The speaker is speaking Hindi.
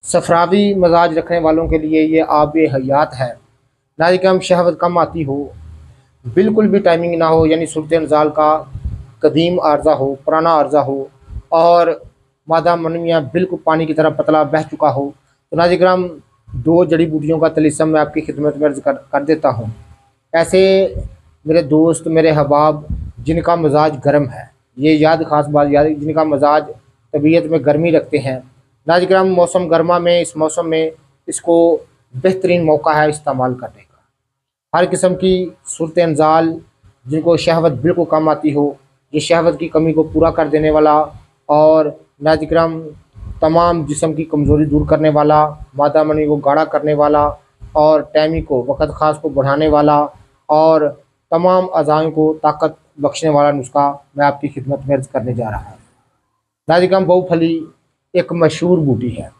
सफरावी मजाज रखने वालों के लिए ये आब हयात है। नाजिकम शहवत कम आती हो, बिल्कुल भी टाइमिंग ना हो, यानी सूरत नज़ाल का कदीम आर्जा हो, पुराना आर्जा हो, और मादा मनविया बिल्कुल पानी की तरह पतला बह चुका हो, तो नाजिकराम दो जड़ी बूटियों का तलिस्म मैं आपकी खिदमत में अर्ज़ कर देता हूँ। ऐसे मेरे दोस्त, मेरे हबाब जिनका मजाज गर्म है, ये याद ख़ास बात याद, जिनका मजाज तबीयत में गर्मी रखते हैं, नाजिकराम मौसम गर्मा में, इस मौसम में इसको बेहतरीन मौका है इस्तेमाल करने का। हर किस्म की सूरत अनजाल, जिनको शहवत बिल्कुल कम आती हो, ये शहवत की कमी को पूरा कर देने वाला, और नाजिकराम तमाम जिस्म की कमज़ोरी दूर करने वाला, मादा मनी को गाढ़ा करने वाला, और टाइमी को, वक़्त ख़ास को बढ़ाने वाला, और तमाम अज़ाओं को ताकत बख्शने वाला नुस्खा मैं आपकी खिदमत में अर्ज़ करने जा रहा हूँ। नाजिकराम बहुफली एक मशहूर बूटी है।